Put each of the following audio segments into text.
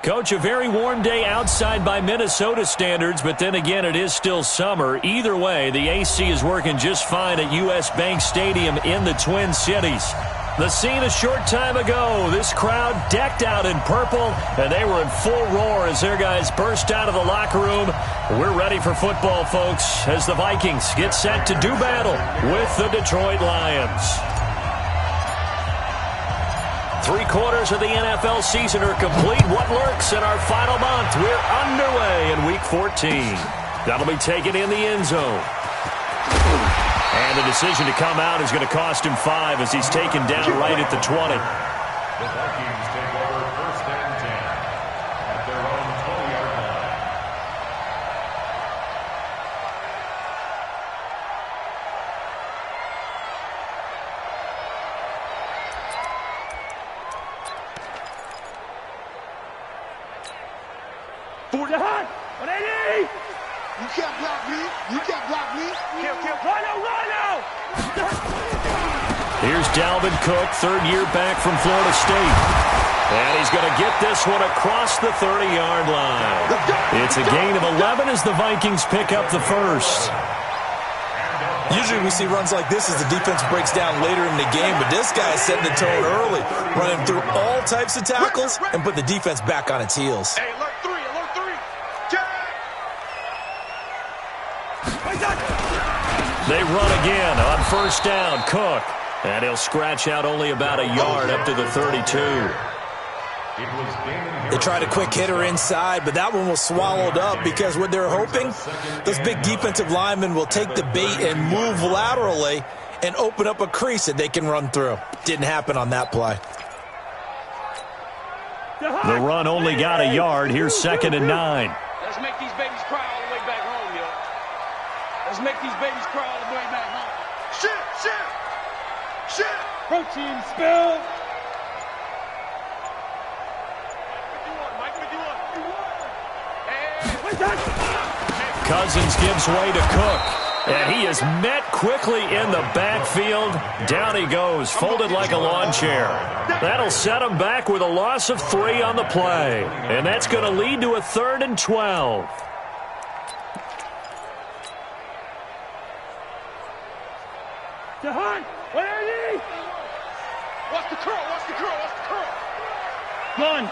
Coach, a very warm day outside by Minnesota standards, but then again, it is still summer. Either way, the AC is working just fine at U.S. Bank Stadium in the Twin Cities. The scene a short time ago, this crowd decked out in purple, and they were in full roar as their guys burst out of the locker room. We're ready for football, folks, as the Vikings get set to do battle with the Detroit Lions. 3/4 of the NFL season are complete. What lurks in our final month? We're underway in Week 14. That'll be taken in the end zone. And the decision to come out is going to cost him 5 as he's taken down right at the 20. The Vikings take over 1st and 10 at their own 20-yard line. For the hunt! 180! You can't block me. You can't block me. Kill. Rhino! Here's Dalvin Cook, third-year back from Florida State. And he's going to get this one across the 30-yard line. It's a gain of 11 as the Vikings pick up the first. Usually we see runs like this as the defense breaks down later in the game, but this guy is setting the tone early, running through all types of tackles and put the defense back on its heels. Hey, alert 3. They run again on first down, Cook. And he'll scratch out only about a yard up to the 32. They tried a quick hitter inside, but that one was swallowed up because what they're hoping, those big defensive linemen will take the bait and move laterally and open up a crease that they can run through. Didn't happen on that play. The run only got a yard. Here's 2nd and 9. Let's make these babies cry all the way back home, yo. Let's make these babies cry all the way back home. Shit. Protein spill. Mike 51. Cousins gives way to Cook. And he is met quickly in the backfield. Down he goes, folded like a lawn chair. That'll set him back with a loss of 3 on the play. And that's going to lead to a 3rd and 12. To Hunt. 180. What's the curl? Gun.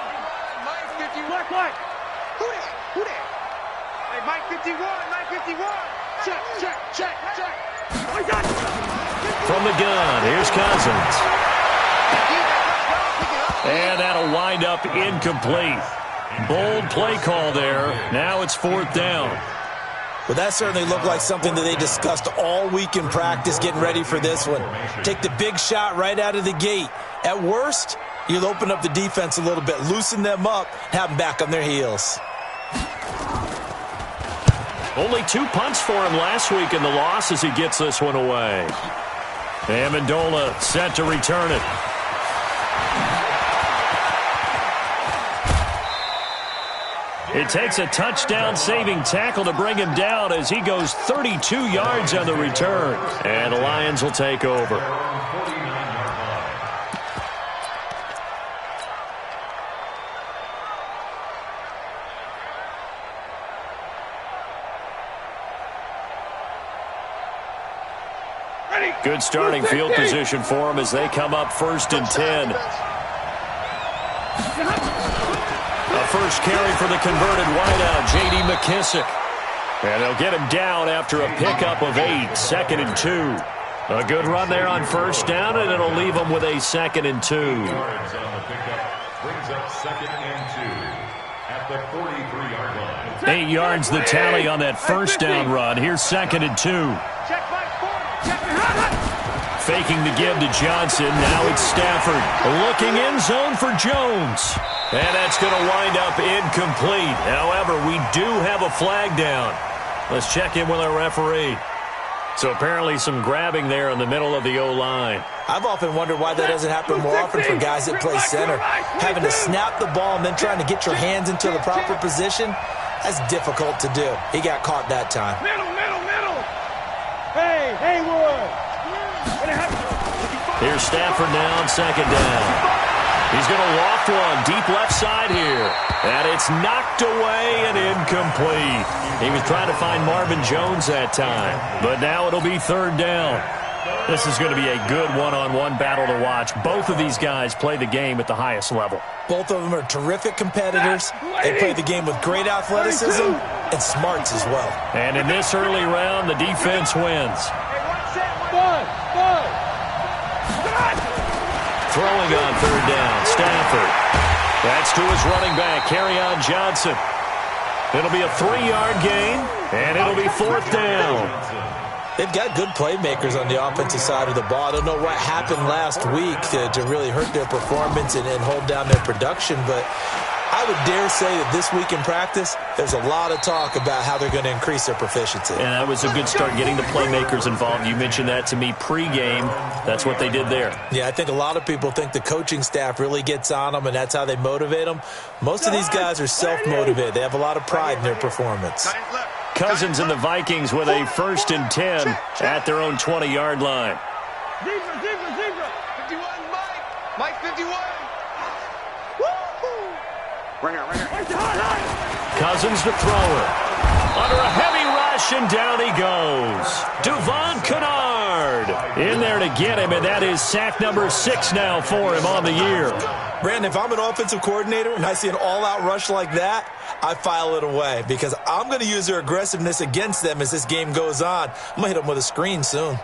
Mike 51. Black. Who that? Hey, Mike 51. Check. From the gun, here's Cousins. And that'll wind up incomplete. Bold play call there. Now it's 4th down. But that certainly looked like something that they discussed all week in practice getting ready for this one. Take the big shot right out of the gate. At worst, you'll open up the defense a little bit, loosen them up, have them back on their heels. Only 2 punts for him last week in the loss as he gets this one away. Amendola set to return it. It takes a touchdown-saving tackle to bring him down as he goes 32 yards on the return. And the Lions will take over. Good starting field position for them as they come up 1st and 10. A first carry for the converted wideout, J.D. McKissick. And they'll get him down after a pickup of 8, 2nd and 2. A good run there on first down, and it'll leave them with a 2nd and 2. Yards on the pickup brings up 2nd and 2 at the 43-yard line. 8 yards the tally on that first down run. Here's 2nd and 2. Faking the give to Johnson. Now it's Stafford. Looking in zone for Jones. And that's going to wind up incomplete. However, we do have a flag down. Let's check in with our referee. So apparently some grabbing there in the middle of the O-line. I've often wondered why that doesn't happen more often for guys that play center. Having to snap the ball and then trying to get your hands into the proper position, that's difficult to do. He got caught that time. Middle. Hey, Haywood. Here's Stafford now on 2nd down. He's going to loft one deep left side here. And it's knocked away and incomplete. He was trying to find Marvin Jones that time. But now it'll be third down. This is going to be a good one-on-one battle to watch. Both of these guys play the game at the highest level. Both of them are terrific competitors. They play the game with great athleticism and smarts as well. And in this early round, the defense wins. Throwing on third down, Stafford. That's to his running back, Kerryon Johnson. It'll be a 3-yard gain, and it'll be fourth down. They've got good playmakers on the offensive side of the ball. I don't know what happened last week to really hurt their performance and hold down their production, but I would dare say that this week in practice, there's a lot of talk about how they're going to increase their proficiency. And that was a good start, getting the playmakers involved. You mentioned that to me pregame. That's what they did there. Yeah, I think a lot of people think the coaching staff really gets on them, and that's how they motivate them. Most of these guys are self-motivated. They have a lot of pride in their performance. Cousins and the Vikings with a 1st and 10 at their own 20-yard line. Zebra. 51, Mike 51. Right here. Cousins to throw it. Under a heavy rush, and down he goes. Duvon Kennard in there to get him, and that is sack number 6 now for him on the year. Brandon, if I'm an offensive coordinator and I see an all-out rush like that, I file it away because I'm going to use their aggressiveness against them as this game goes on. I'm going to hit them with a screen soon.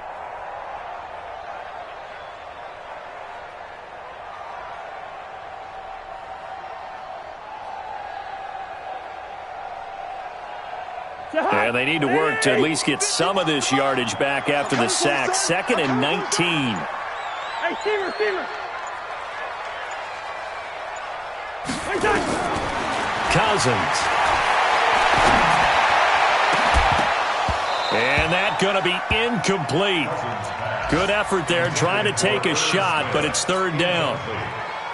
And they need to work to at least get some of this yardage back after the sack. 2nd and 19. Hey, receiver. Cousins. And that's going to be incomplete. Good effort there, trying to take a shot, but it's third down.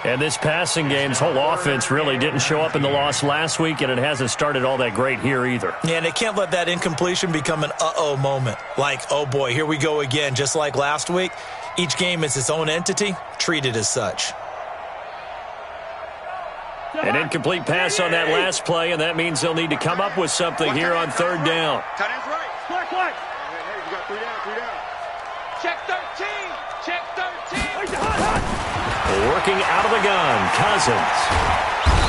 And this passing game's whole offense really didn't show up in the loss last week, and it hasn't started all that great here either. Yeah, and they can't let that incompletion become an uh-oh moment. Like, oh boy, here we go again, just like last week. Each game is its own entity, treated as such. An incomplete pass on that last play, and that means they'll need to come up with something here on third down. Tight end's right. Hey, you got 3 down. Check 13. Working out of the gun, Cousins.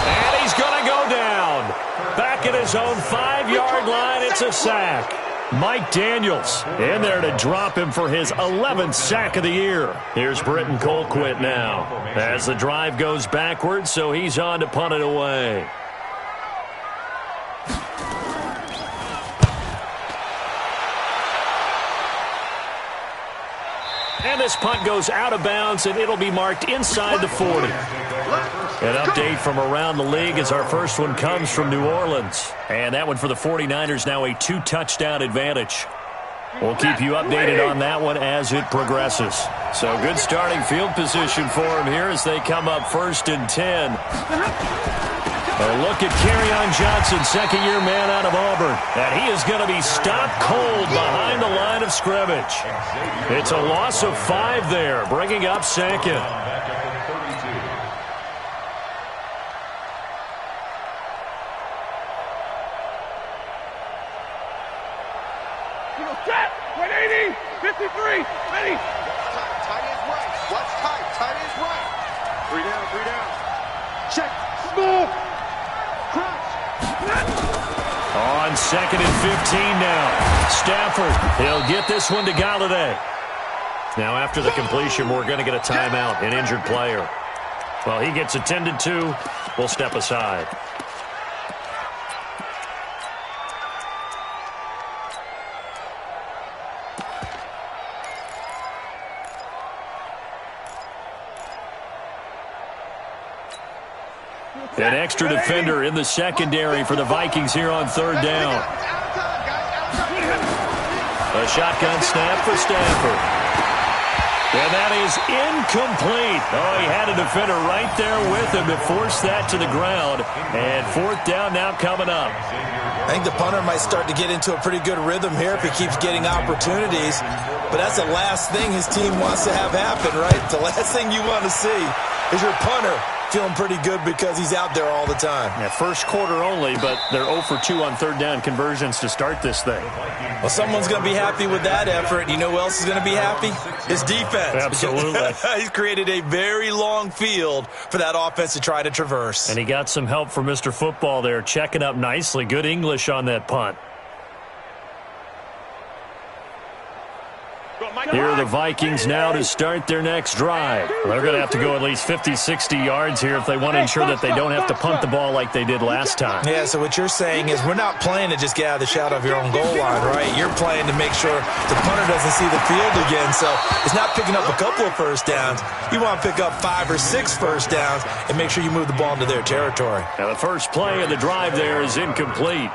And he's going to go down. Back at his own 5-yard line, it's a sack. Mike Daniels in there to drop him for his 11th sack of the year. Here's Britton Colquitt now as the drive goes backwards, so he's on to punt it away. And this punt goes out of bounds, and it'll be marked inside the 40. An update from around the league as our first one comes from New Orleans. And that one for the 49ers, now a 2-touchdown advantage. We'll keep you updated on that one as it progresses. So good starting field position for them here as they come up 1st and 10. A look at Kerryon Johnson, second-year man out of Auburn. And he is going to be stopped cold behind the line of scrimmage. It's a loss of 5 there, bringing up 2nd. Set! 180! 53! Ready! Tight is right. Watch tight. Tight is right. 3 down. Check. Small. Crouch. On 2nd and 15 now. Stafford, he'll get this one to Galladay. Now after the completion, we're going to get a timeout, an injured player. Well, he gets attended to. We'll step aside. An extra defender in the secondary for the Vikings here on third down. A shotgun snap for Stafford. And that is incomplete. Oh, he had a defender right there with him to force that to the ground. And fourth down now coming up. I think the punter might start to get into a pretty good rhythm here if he keeps getting opportunities. But that's the last thing his team wants to have happen, right? The last thing you want to see is your punter feeling pretty good because he's out there all the time. Yeah, first quarter only, but they're 0 for 2 on third down conversions to start this thing. Well, someone's going to be happy with that effort. You know who else is going to be happy? His defense. Absolutely. He's created a very long field for that offense to try to traverse. And he got some help from Mr. Football there, checking up nicely. Good English on that punt. Here are the Vikings now to start their next drive. They're going to have to go at least 50, 60 yards here if they want to ensure that they don't have to punt the ball like they did last time. Yeah, so what you're saying is we're not playing to just get out of the shadow of your own goal line, right? You're playing to make sure the punter doesn't see the field again. So it's not picking up a couple of first downs. You want to pick up 5 or 6 first downs and make sure you move the ball into their territory. Now the first play of the drive there is incomplete.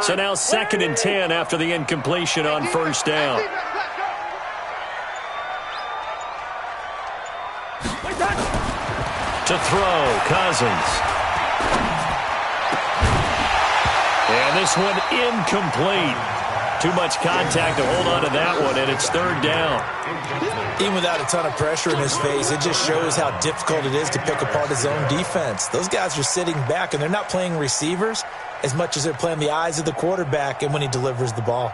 So now 2nd and 10 after the incompletion on first down. To throw, Cousins. And this one incomplete. Too much contact to hold on to that one, and it's third down. Even without a ton of pressure in his face, it just shows how difficult it is to pick apart his own defense. Those guys are sitting back, and they're not playing receivers as much as they're playing the eyes of the quarterback and when he delivers the ball.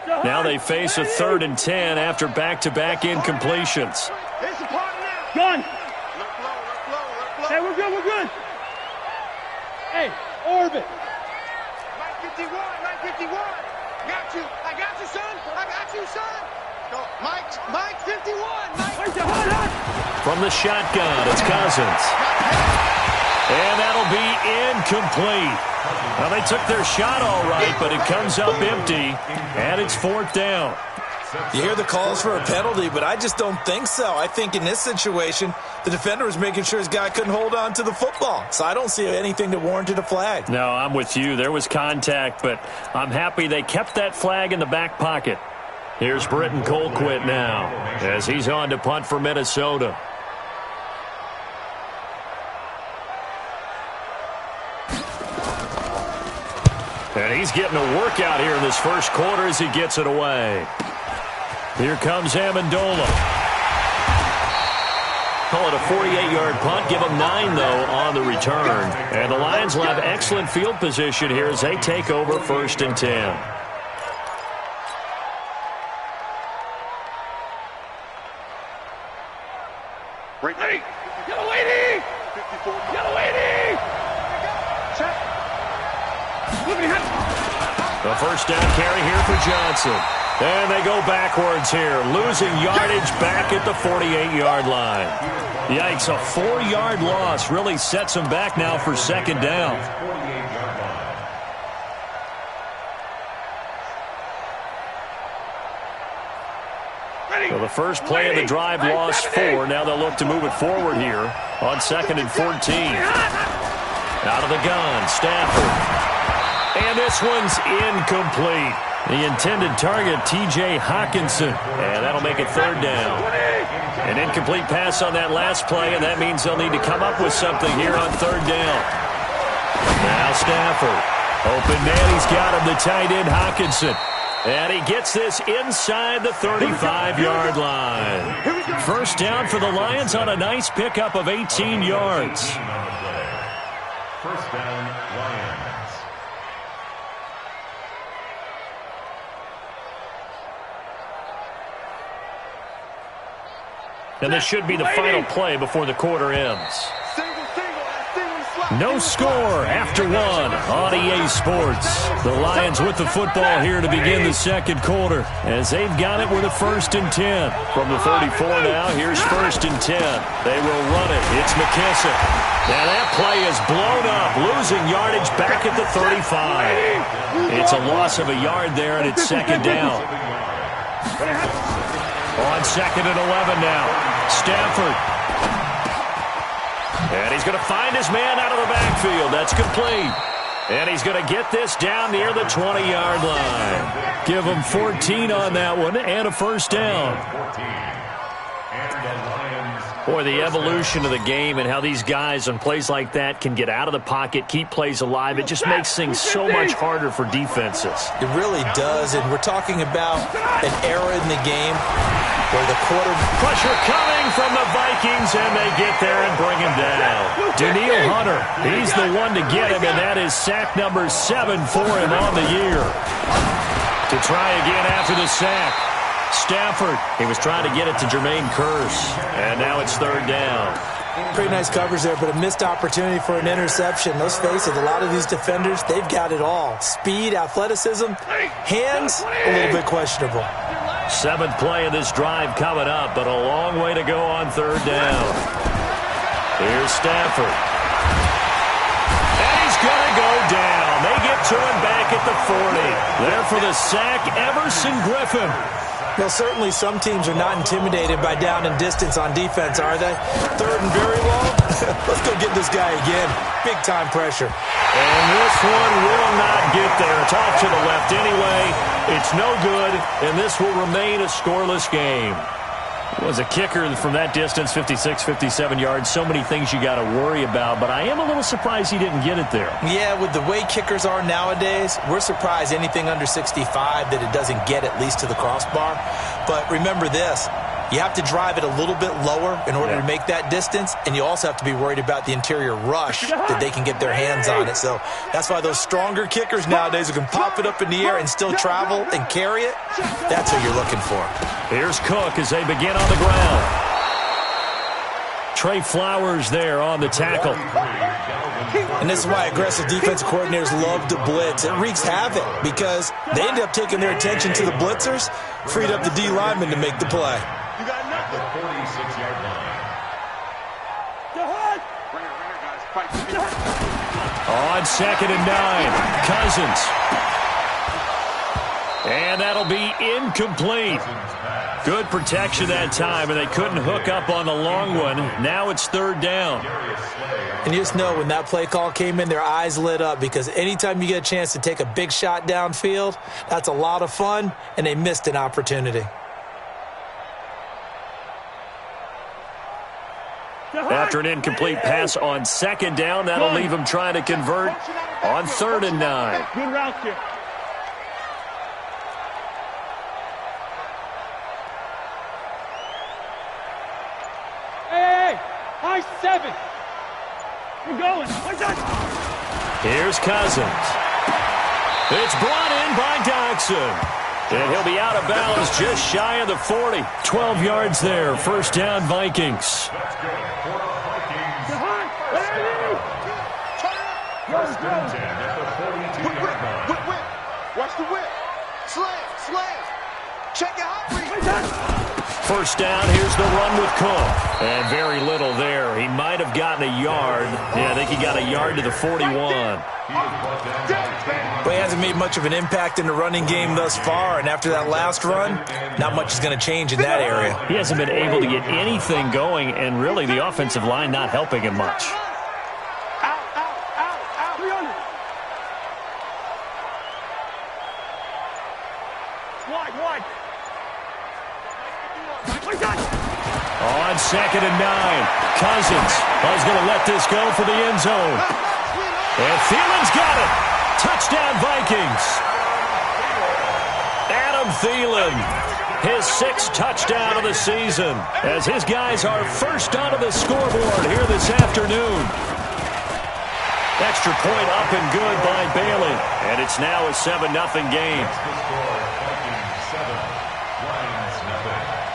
Now they face a 3rd and 10 after back-to-back incompletions. Gun. Hey, we're good, we're good. Hey, orbit. 951. Got you. I got you, son. I got you, son. Go. Mike 51. From the shotgun, it's Cousins. And that'll be incomplete. Well, they took their shot all right, but it comes up empty, and it's 4th down. You hear the calls for a penalty, but I just don't think so. I think in this situation, the defender was making sure his guy couldn't hold on to the football. So I don't see anything that warranted a flag. No, I'm with you. There was contact, but I'm happy they kept that flag in the back pocket. Here's Britton Colquitt now as he's on to punt for Minnesota. And he's getting a workout here in this first quarter as he gets it away. Here comes Amendola. Call it a 48-yard punt. Give them 9, though, on the return. And the Lions will have excellent field position here as they take over 1st and 10. Ready. Yellow lady. 54. Yellow lady. Check. The first down carry here for Johnson. And they go backwards here, losing yardage back at the 48-yard line. Yikes, a 4-yard loss really sets them back now for 2nd down. So the first play of the drive lost 4. Now they'll look to move it forward here on 2nd and 14. Out of the gun, Stafford. And this one's incomplete. The intended target, T.J. Hawkinson. And that'll make it 3rd down. An incomplete pass on that last play, and that means they'll need to come up with something here on 3rd down. Now Stafford. Open man, he's got him, the tight end Hawkinson. And he gets this inside the 35-yard line. First down for the Lions on a nice pickup of 18 yards. First down, Lions. And this should be the final play before the quarter ends. No score after 1 on EA Sports. The Lions with the football here to begin the 2nd quarter as they've got it with a 1st and 10. From the 34 now, here's 1st and 10. They will run it. It's McKissick. Now that play is blown up, losing yardage back at the 35. It's a loss of a yard there, and it's 2nd down. On 2nd and 11 now, Stafford. And he's going to find his man out of the backfield. That's complete. And he's going to get this down near the 20-yard line. Give him 14 on that one and a first down. Boy, the evolution of the game and how these guys on plays like that can get out of the pocket, keep plays alive, it just makes things so much harder for defenses. It really does, and we're talking about an era in the game where the pressure coming from the Vikings, and they get there and bring him down. Daniil Hunter, he's the one to get him, and that is sack number 7 for him on the year. To try again after the sack. Stafford, he was trying to get it to Jermaine Kearse, and now it's third down. Pretty nice coverage there, but a missed opportunity for an interception. Let's face it, a lot of these defenders, they've got it all. Speed, athleticism, hands, a little bit questionable. 7th play of this drive coming up, but a long way to go on third down. Here's Stafford. And he's going to go down. They get to him back at the 40. There for the sack, Everson Griffin. Well, certainly some teams are not intimidated by down and distance on defense, are they? Third and very long? Let's go get this guy again. Big-time pressure. And this one will not get there. It's off to the left anyway. It's no good, and this will remain a scoreless game. Was a kicker from that distance, 56, 57 yards. So many things you got to worry about, but I am a little surprised he didn't get it there. Yeah, with the way kickers are nowadays, we're surprised anything under 65 that it doesn't get at least to the crossbar. But remember this, you have to drive it a little bit lower in order to make that distance, and you also have to be worried about the interior rush that they can get their hands on it. So that's why those stronger kickers nowadays who can pop it up in the air and still travel and carry it, that's what you're looking for. Here's Cook as they begin on the ground. Trey Flowers there on the tackle. And this is why aggressive defensive coordinators love to blitz. It wreaks havoc because they end up taking their attention to the blitzers, freed up the D lineman to make the play. At the 46-yard line. On 2nd and 9, Cousins. And that'll be incomplete. Good protection that time, and they couldn't hook up on the long one. Now it's third down. And you just know when that play call came in, their eyes lit up because anytime you get a chance to take a big shot downfield, that's a lot of fun, and they missed an opportunity. After an incomplete pass on 2nd down, that'll leave him trying to convert on 3rd and 9. Good route here. Hey, high 7. We're going. Here's Cousins. It's brought in by Dodson. And he'll be out of bounds just shy of the 40. 12 yards there. First down, Vikings. Watch the whip. Slam. Check it out. First down, here's the run with Cook. And very little there. He might have gotten a yard. Yeah, I think he got a yard to the 41. But he hasn't made much of an impact in the running game thus far, and after that last run, not much is going to change in that area. He hasn't been able to get anything going, and really the offensive line not helping him much. Wide. On 2nd and 9, Cousins is going to let this go for the end zone. And Thielen's got it. Touchdown, Vikings. Adam Thielen, his 6th touchdown of the season, as his guys are first onto the scoreboard here this afternoon. Extra point up and good by Bailey. And it's now a 7-0 game.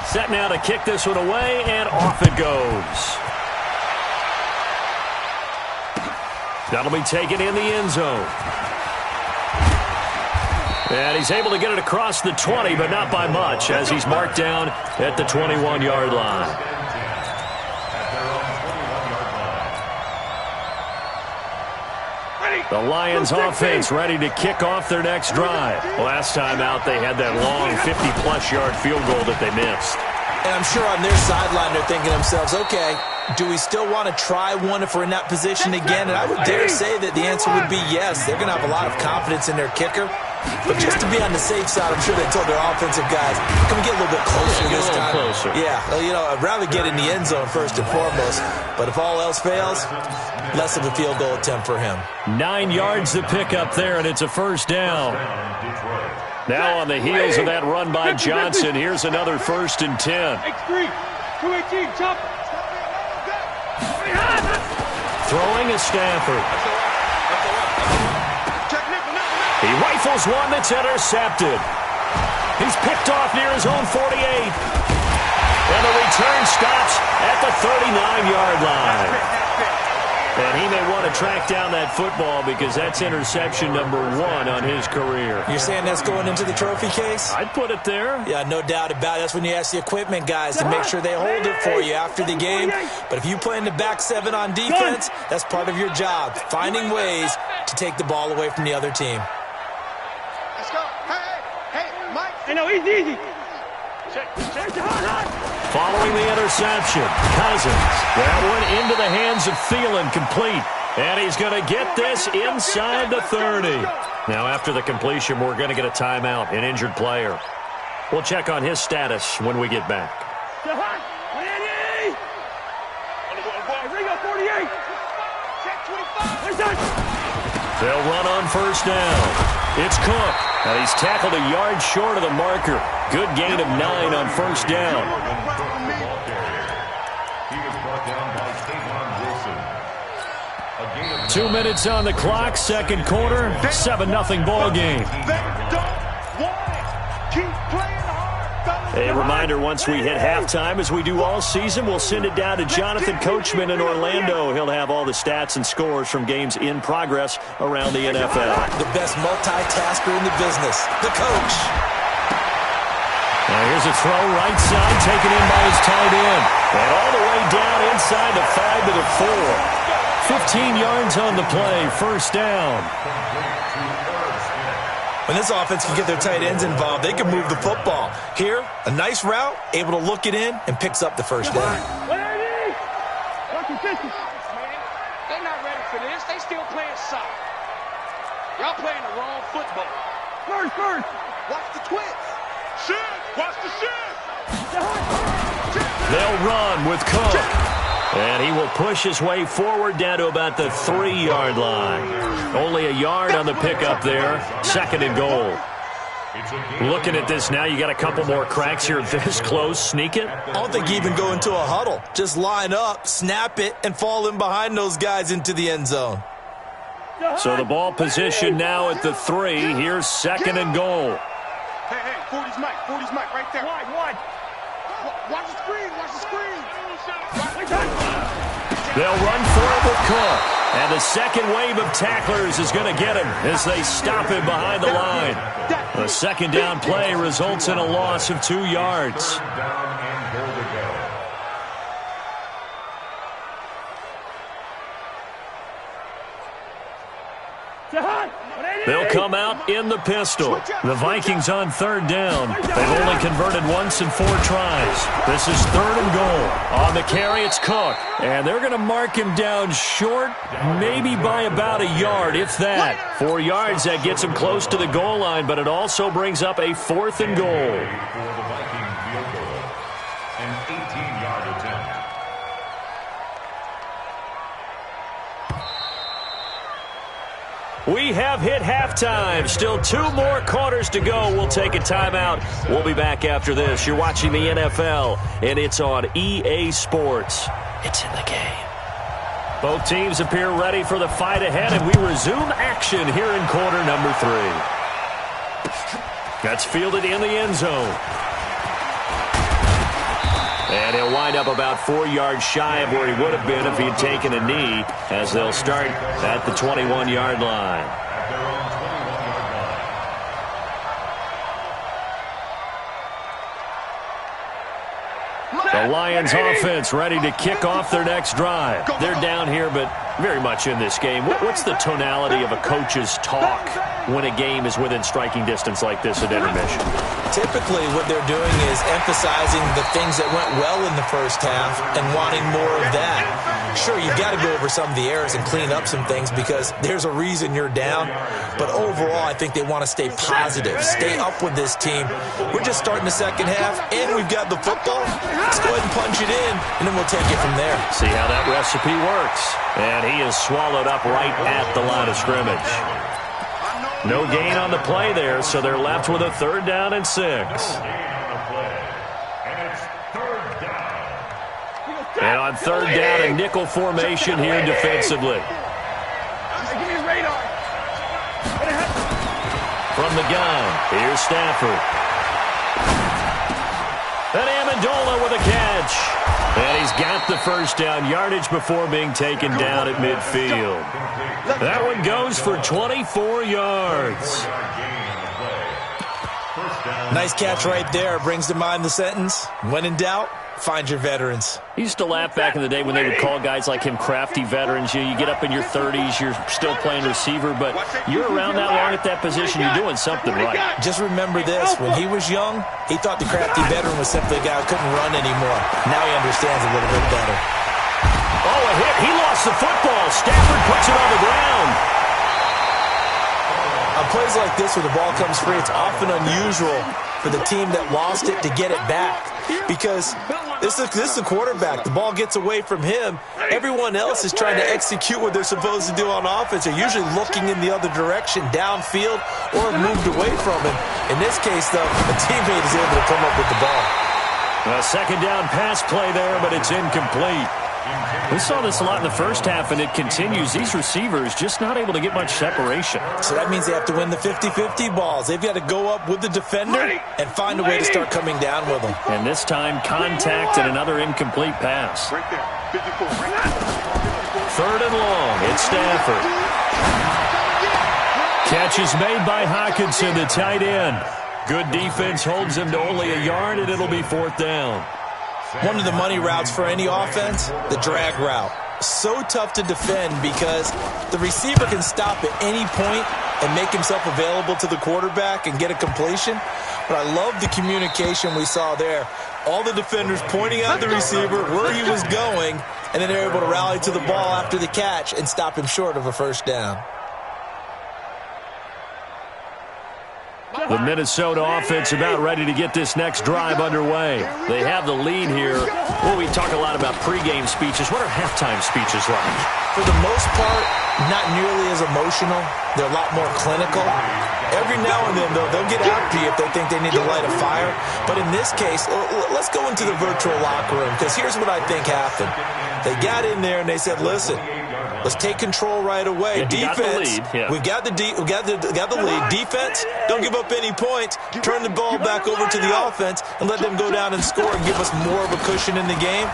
Set now to kick this one away, and off it goes. That'll be taken in the end zone. And he's able to get it across the 20, but not by much, as he's marked down at the 21-yard line. The Lions offense ready to kick off their next drive. Last time out, they had that long 50-plus yard field goal that they missed. And I'm sure on their sideline they're thinking to themselves, okay, Do we still want to try one if we're in that position again? And I would dare say that the answer would be yes. They're going to have a lot of confidence in their kicker. But just to be on the safe side, I'm sure they told their offensive guys, can we get a little bit closer this time? Closer. Yeah, well, you know, I'd rather get in the end zone first and foremost. But if all else fails, less of a field goal attempt for him. 9 yards to pick up there, and it's a first down. Now on the heels of that run by Johnson, here's another 1st and 10. X3, 218, chop. Throwing is Stafford. He rifles one that's intercepted. He's picked off near his own 48. And the return stops at the 39-yard line. And he may want to track down that football because that's interception number 1 on his career. You're saying that's going into the trophy case? I'd put it there. Yeah, no doubt about it. That's when you ask the equipment guys to make sure they hold it for you after the game. But if you play in the back 7 on defense, that's part of your job, finding ways to take the ball away from the other team. Let's go. Hey, Mike. Hey, no, easy. Check. Following the interception, Cousins. That one into the hands of Thielen, complete. And he's going to get this inside the 30. Now, after the completion, we're going to get a timeout, an injured player. We'll check on his status when we get back. They'll run on first down. It's Cook, and he's tackled a yard short of the marker. Good gain of 9 on first down. He was brought down by Kayvon Wilson. 2 minutes on the clock, second quarter, 7-0 ball game. A reminder, once we hit halftime, as we do all season, we'll send it down to Jonathan Coachman in Orlando. He'll have all the stats and scores from games in progress around the NFL. The best multitasker in the business, the coach. Now here's a throw right side, taken in by his tight end. And all the way down inside the 5 to the 4. 15 yards on the play, first down. When this offense can get their tight ends involved, they can move the football. Here, a nice route, able to look it in, and picks up the first down. They're not ready for this. They still playing soccer. Y'all playing the wrong football. First. Watch the twist. Shift. Watch the shift. They'll run with Cook. And he will push his way forward down to about the 3-yard line. Only a yard on the pickup there. 2nd and goal. Looking at this now, you got a couple more cracks here this close. Sneak it? I don't think you even go into a huddle. Just line up, snap it, and fall in behind those guys into the end zone. So the ball position now at the 3. Here's 2nd and goal. Hey, 40's Mike right there. Wide. Watch the screen. They'll run for it with Cook. And the second wave of tacklers is going to get him as they stop him behind the line. The second down play results in a loss of 2 yards. They'll come out in the pistol. The Vikings on 3rd down. They've only converted once in 4 tries. This is 3rd and goal. On the carry, it's Cook. And they're going to mark him down short, maybe by about a yard, if that. 4 yards, that gets him close to the goal line, but it also brings up a 4th and goal. For the Viking field goal, an 18-yard attempt. We have hit halftime. Still 2 more quarters to go. We'll take a timeout. We'll be back after this. You're watching the NFL, and it's on EA Sports. It's in the game. Both teams appear ready for the fight ahead, and we resume action here in quarter number 3. That's fielded in the end zone. And he'll wind up about 4 yards shy of where he would have been if he had taken a knee, as they'll start at the 21-yard line. The Lions offense ready to kick off their next drive. They're down here, but very much in this game. What's the tonality of a coach's talk when a game is within striking distance like this at intermission? Typically, what they're doing is emphasizing the things that went well in the first half and wanting more of that. Sure, you've got to go over some of the errors and clean up some things because there's a reason you're down. But overall, I think they want to stay positive, stay up with this team. We're just starting the second half, and we've got the football. Let's go ahead and punch it in, and then we'll take it from there. See how that recipe works. And he is swallowed up right at the line of scrimmage. No gain on the play there, so they're left with a 3rd down and 6. And on 3rd down, a nickel formation here defensively. From the gun, here's Stafford. And Amendola with a catch. And he's got the 1st down yardage before being taken down at midfield. That one goes for 24 yards. Nice catch right there. Brings to mind the sentence, when in doubt, find your veterans. He used to laugh back in the day when they would call guys like him crafty veterans. You get up in your 30s, you're still playing receiver, but you're around that long at that position, you're doing something right. Just remember this, when he was young, he thought the crafty veteran was simply a guy who couldn't run anymore. Now he understands a little bit better. Oh, a hit. He lost the football. Stafford puts it on the ground. On plays like this where the ball comes free, it's often unusual for the team that lost it to get it back because this is the quarterback. The ball gets away from him. Everyone else is trying to execute what they're supposed to do on offense. They're usually looking in the other direction, downfield, or have moved away from him. In this case, though, a teammate is able to come up with the ball. A 2nd down pass play there, but it's incomplete. We saw this a lot in the first half, and it continues. These receivers just not able to get much separation. So that means they have to win the 50-50 balls. They've got to go up with the defender and find a way to start coming down with them. And this time, contact and another incomplete pass. 3rd and long. It's Stafford. Catch is made by Hawkinson, the tight end. Good defense holds him to only a yard, and it'll be 4th down. One of the money routes for any offense, the drag route. So tough to defend because the receiver can stop at any point and make himself available to the quarterback and get a completion. But I love the communication we saw there. All the defenders pointing out the receiver where he was going, and then they're able to rally to the ball after the catch and stop him short of a 1st down. The Minnesota offense about ready to get this next drive underway. They have the lead here. Well, we talk a lot about pregame speeches. What are halftime speeches like? For the most part, not nearly as emotional. They're a lot more clinical. Every now and then, though, they'll get after you if they think they need to light a fire. But in this case, let's go into the virtual locker room because here's what I think happened. They got in there and they said, listen, let's take control right away. Defense, we've got the lead. Defense, don't give up any points. Turn the ball back over to the offense and let them go down and score and give us more of a cushion in the game.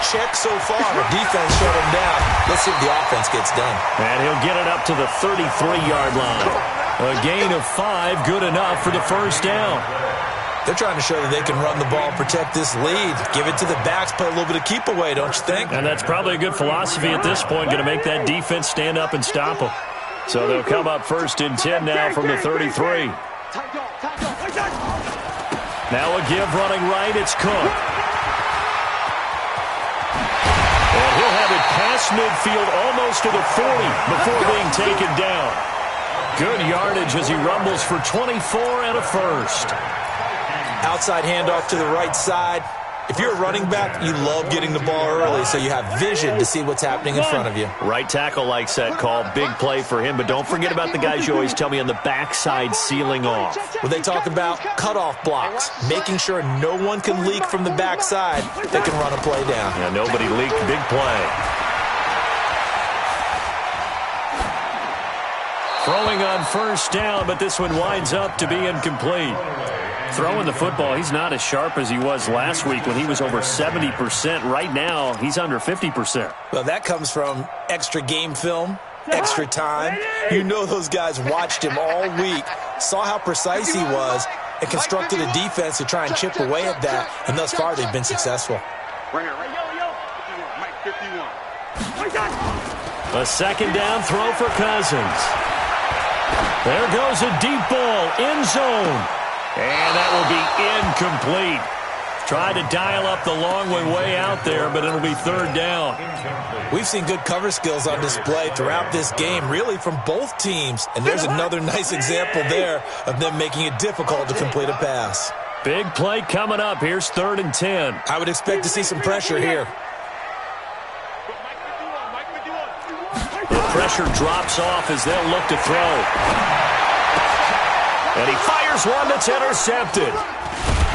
Check so far. Defense shut him down. Let's see if the offense gets done. And he'll get it up to the 33-yard line. A gain of 5, good enough for the 1st down. They're trying to show that they can run the ball, protect this lead, give it to the backs, play a little bit of keep away, don't you think? And that's probably a good philosophy at this point, going to make that defense stand up and stop them. So they'll come up 1st and 10 now from the 33. Now a give running right, it's Cook. And he'll have it past midfield almost to the 40 before being taken down. Good yardage as he rumbles for 24 and a 1st. Outside handoff to the right side. If you're a running back, you love getting the ball early so you have vision to see what's happening in front of you. Right tackle likes that call. Big play for him, but don't forget about the guys you always tell me on the backside sealing off. When they talk about cutoff blocks, making sure no one can leak from the backside, they can run a play down. Yeah, nobody leaked. Big play. Throwing on 1st down, but this one winds up to be incomplete. Throwing the football, he's not as sharp as he was last week when he was over 70%. Right now, he's under 50%. Well, that comes from extra game film, extra time. You know those guys watched him all week, saw how precise he was, and constructed a defense to try and chip away at that. And thus far, they've been successful. Right here, right. Mike 51. A second down throw for Cousins. There goes a deep ball, end zone. And that will be incomplete. Tried to dial up the long way out there, but it'll be third down. We've seen good cover skills on display throughout this game, really from both teams. And there's another nice example there of them making it difficult to complete a pass. Big play coming up. Here's 3rd and 10. I would expect to see some pressure here. The pressure drops off as they'll look to throw. And he fires one that's intercepted.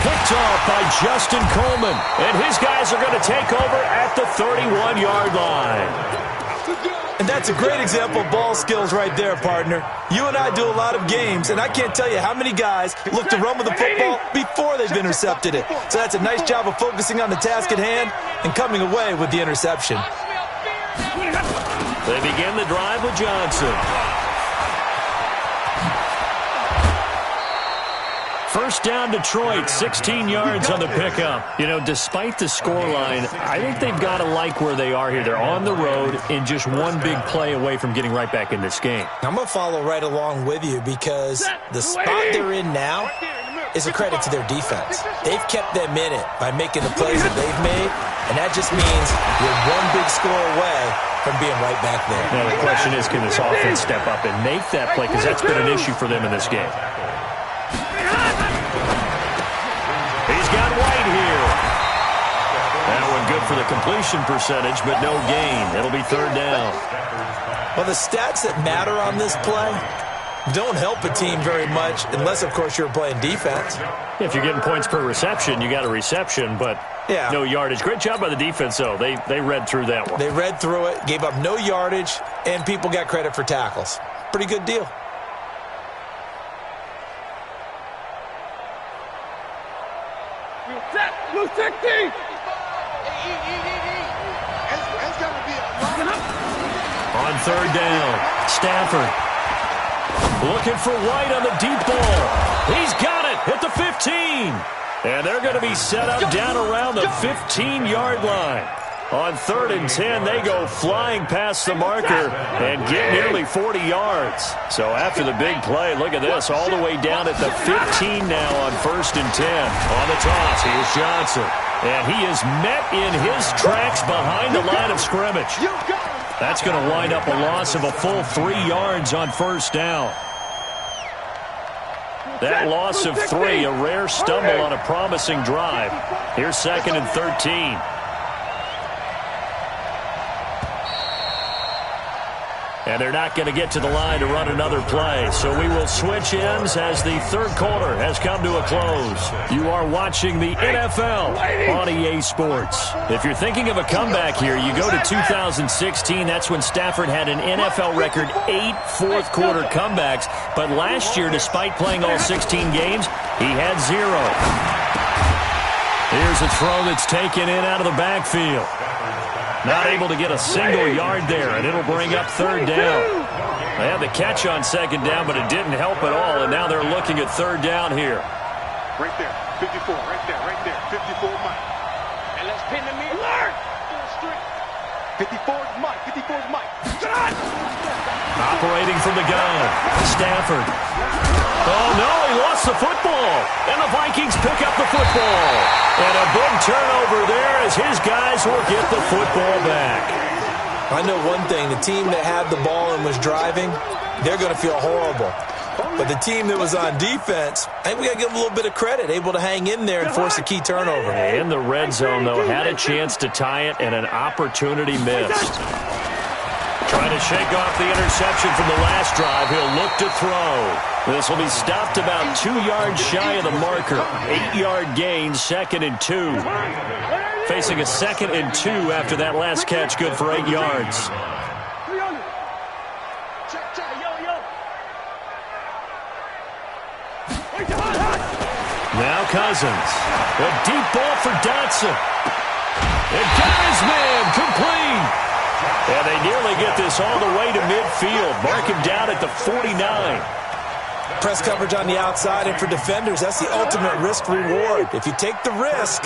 Picked off by Justin Coleman. And his guys are going to take over at the 31-yard line. And that's a great example of ball skills right there, partner. You and I do a lot of games, and I can't tell you how many guys look to run with the football before they've intercepted it. So that's a nice job of focusing on the task at hand and coming away with the interception. They begin the drive with Johnson. First down, Detroit, 16 yards on the pickup. You know, despite the scoreline, I think they've got to like where they are here. They're on the road and just one big play away from getting right back in this game. I'm going to follow right along with you because the spot they're in now is a credit to their defense. They've kept them in it by making the plays that they've made, and that just means you're one big score away from being right back there. Now, the question is, can this offense step up and make that play? Because that's been an issue for them in this game. He's got White here. That one good for the completion percentage, but no gain. It'll be third down. Well, the stats that matter on this play don't help a team very much unless, of course, you're playing defense. If you're getting points per reception, you got a reception, but no yardage. Great job by the defense, though. They read through that one. They read through it, gave up no yardage, and people got credit for tackles. Pretty good deal. Blue 60! On third down, Stafford looking for White on the deep ball. He's got it at the 15. And they're going to be set up down around the 15-yard line. On 3rd and 10, they go flying past the marker and get nearly 40 yards. So after the big play, look at this, all the way down at the 15 now on 1st and 10. On the toss, here's Johnson. And he is met in his tracks behind the line of scrimmage. That's going to wind up a loss of a full 3 yards on 1st down. That loss of 3, a rare stumble on a promising drive. Here's 2nd and 13. And they're not going to get to the line to run another play. So we will switch ends as the third quarter has come to a close. You are watching the NFL on EA Sports. If you're thinking of a comeback here, you go to 2016. That's when Stafford had an NFL record 8 fourth-quarter comebacks. But last year, despite playing all 16 games, he had 0. Here's a throw that's taken in out of the backfield. Not able to get a single yard there, and it'll bring up third down. They had the catch on 2nd down, but it didn't help at all, and now they're looking at third down here. Right there, 54, right there, 54 Mike. And let's pin the meat. Alert! 54's Mike, 54's Mike. Operating from the gun, Stafford. Oh, no, he lost the football. And the Vikings pick up the football. And a big turnover there as his guys will get the football back. I know one thing. The team that had the ball and was driving, they're going to feel horrible. But the team that was on defense, I think we got to give them a little bit of credit, able to hang in there and force a key turnover. In the red zone, though, had a chance to tie it and an opportunity missed. Trying to shake off the interception from the last drive. He'll look to throw. This will be stopped about 2 yards shy of the marker. 8-yard gain, 2nd and 2. Facing a 2nd and 2 after that last catch, good for 8 yards. Now Cousins. A deep ball for Dotson. And got his man complete. And they nearly get this all the way to midfield. Mark him down at the 49. Press coverage on the outside, and for defenders, that's the ultimate risk-reward. If you take the risk,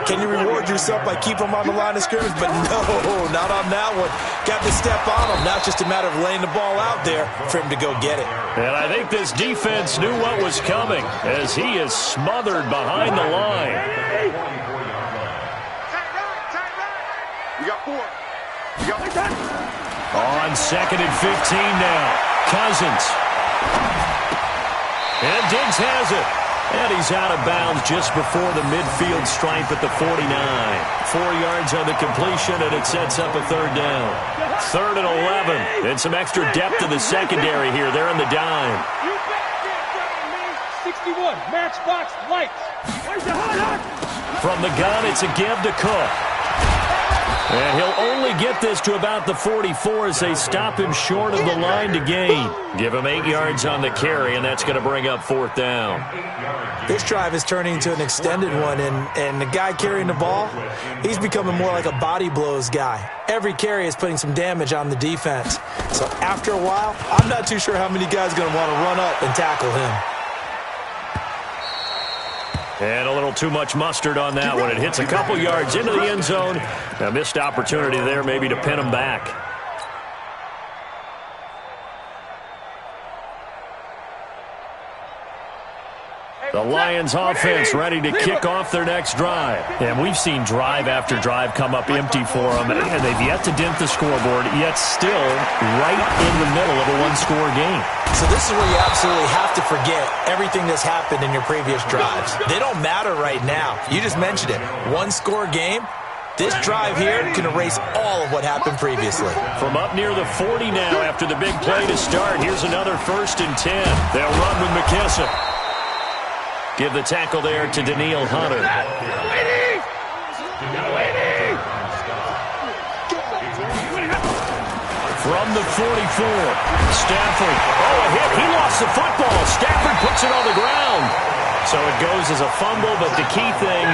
can you reward yourself by keeping them on the line of scrimmage? But no, not on that one. Got to step on them. Now it's just a matter of laying the ball out there for him to go get it. And I think this defense knew what was coming as he is smothered behind the line. You got 4. You got On 2nd and 15 now. Cousins. And Diggs has it. And he's out of bounds just before the midfield stripe at the 49. 4 yards on the completion, and it sets up a 3rd down. 3rd and 11. And some extra depth in the secondary here. They're in the dime. 61, matchbox lights. From the gun, it's a give to Cook. And he'll only get this to about the 44 as they stop him short of the line to gain. Give him 8 yards on the carry, and that's going to bring up 4th down. This drive is turning into an extended one, and the guy carrying the ball, he's becoming more like a body blows guy. Every carry is putting some damage on the defense. So after a while, I'm not too sure how many guys are going to want to run up and tackle him. And a little too much mustard on that one. It hits a couple yards into the end zone. A missed opportunity there maybe to pin him back. The Lions offense ready to kick off their next drive. And we've seen drive after drive come up empty for them, and they've yet to dent the scoreboard, yet still right in the middle of a one-score game. So this is where you absolutely have to forget everything that's happened in your previous drives. They don't matter right now. You just mentioned it. One-score game. This drive here can erase all of what happened previously. From up near the 40 now after the big play to start, here's another 1st and 10. They'll run with McKissick. Give the tackle there to Daniil Hunter. From the 44, Stafford. Oh, a hit. He lost the football. Stafford puts it on the ground. So it goes as a fumble, but the key thing,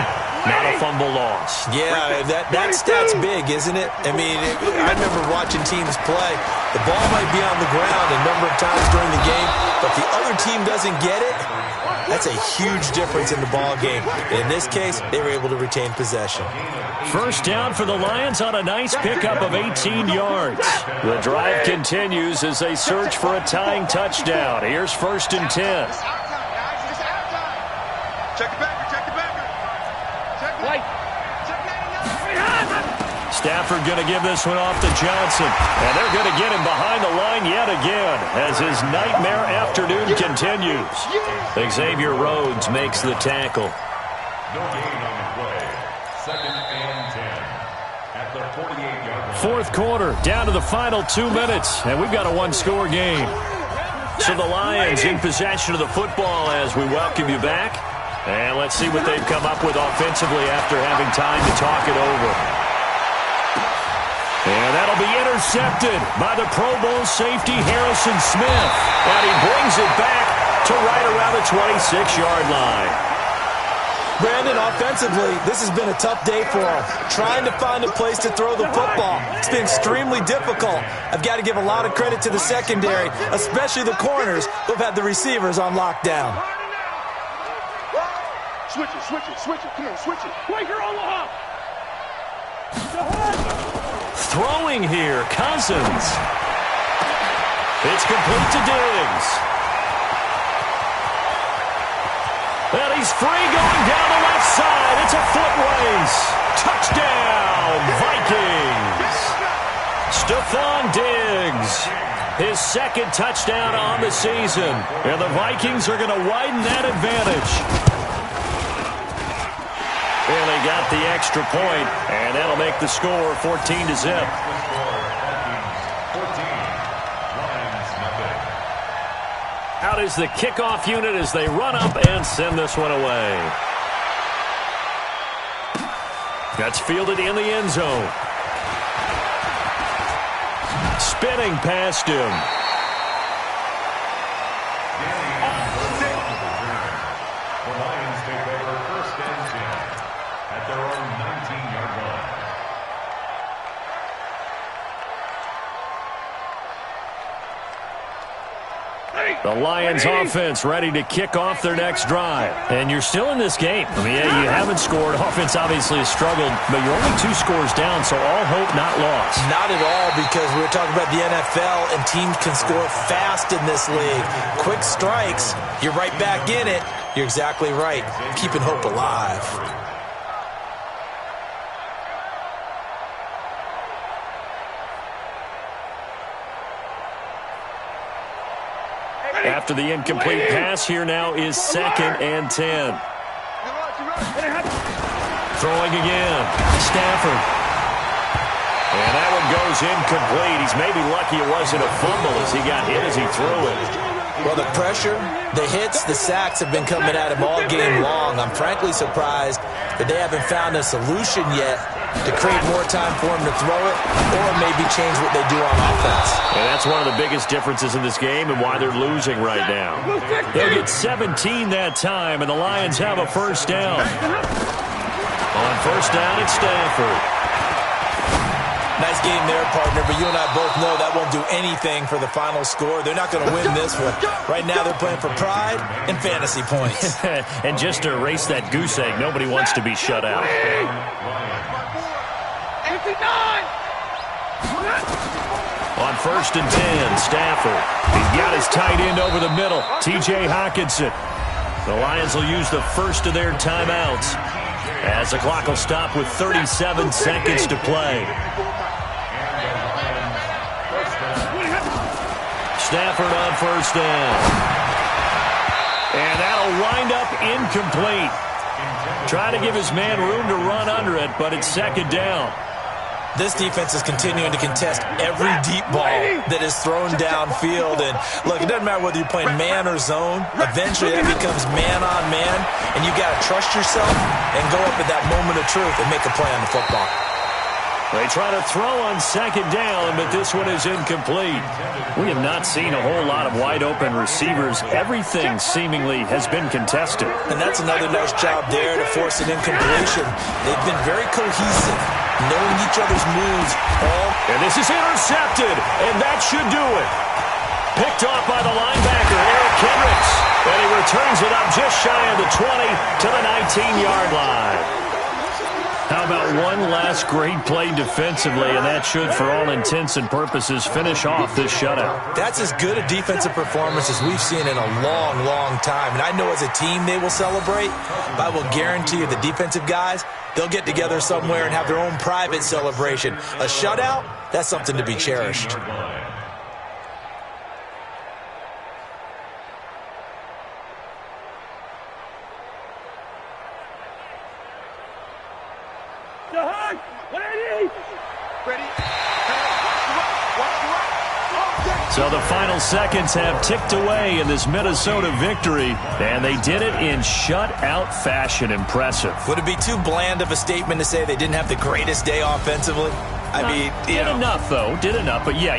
not a fumble loss. Yeah, that stat's big, isn't it? I mean, I remember watching teams play. The ball might be on the ground a number of times during the game, but if the other team doesn't get it, that's a huge difference in the ball game. In this case, they were able to retain possession. 1st down for the Lions on a nice pickup of 18 yards. The drive continues as they search for a tying touchdown. Here's 1st and 10. Check the backer, check the backer. Check White. Stafford going to give this one off to Johnson. And they're going to get him behind the line yet again as his nightmare afternoon continues. Xavier Rhodes makes the tackle. No gain on the play. 2nd and 10 at the 48-yard line. 4th quarter, down to the final 2 minutes, and we've got a one-score game. So the Lions in possession of the football as we welcome you back. And let's see what they've come up with offensively after having time to talk it over. And that'll be intercepted by the Pro Bowl safety Harrison Smith. And he brings it back to right around the 26-yard line. Brandon, offensively, this has been a tough day for him. Trying to find a place to throw the football. It's been extremely difficult. I've got to give a lot of credit to the secondary, especially the corners who have had the receivers on lockdown. Switch it, switch it, switch it. Come on, switch it. Quaker Omaha. Throwing here, Cousins. It's complete to Diggs. And he's free going down the left side. It's a foot race. Touchdown, Vikings. Stephon Diggs. His 2nd touchdown on the season. And the Vikings are going to widen that advantage. And they got the extra point, and that'll make the score 14-0. Out is the kickoff unit as they run up and send this one away. That's fielded in the end zone. Spinning past him. The Lions take over 1st and 10 at their own 19-yard line. The Lions offense ready to kick off their next drive. And you're still in this game. I mean, yeah, you haven't scored. Offense obviously has struggled, but you're only 2 scores down, so all hope not lost. Not at all, because we were talking about the NFL, and teams can score fast in this league. Quick strikes, you're right back in it. You're exactly right. Keeping hope alive. After the incomplete pass, here now is 2nd and 10. Throwing again. Stafford. And that one goes incomplete. He's maybe lucky it wasn't a fumble as he got hit as he threw it. Well, the pressure, the hits, the sacks have been coming at him all game long. I'm frankly surprised that they haven't found a solution yet to create more time for him to throw it or maybe change what they do on offense. And that's one of the biggest differences in this game and why they're losing right now. They'll get 17 that time, and the Lions have a first down. On first down, it's Stafford. Nice game there, partner, but you and I both know that won't do anything for the final score. They're not going to win this one. Right now, they're playing for pride and fantasy points. And just to erase that goose egg, nobody wants to be shut out. On first and 10, Stafford. He's got his tight end over the middle, T.J. Hockenson. The Lions will use the first of their timeouts as the clock will stop with 37 seconds to play. Stafford on first down. And that'll wind up incomplete. Trying to give his man room to run under it, but it's 2nd down. This defense is continuing to contest every deep ball that is thrown downfield. And, look, it doesn't matter whether you're playing man or zone. Eventually, that becomes man on man, and you got to trust yourself and go up at that moment of truth and make a play on the football. They try to throw on 2nd down, but this one is incomplete. We have not seen a whole lot of wide-open receivers. Everything seemingly has been contested. And that's another nice job there to force an incompletion. They've been very cohesive, knowing each other's moves. And this is intercepted, and that should do it. Picked off by the linebacker, Eric Kendricks. And he returns it up just shy of the 20 to the 19-yard line. How about one last great play defensively, and that should, for all intents and purposes, finish off this shutout. That's as good a defensive performance as we've seen in a long, long time. And I know as a team they will celebrate, but I will guarantee you the defensive guys, they'll get together somewhere and have their own private celebration. A shutout, that's something to be cherished. So the final seconds have ticked away in this Minnesota victory, and they did it in shutout fashion. Impressive. Would it be too bland of a statement to say they didn't have the greatest day offensively? I mean, did enough, though. Did enough, but yeah.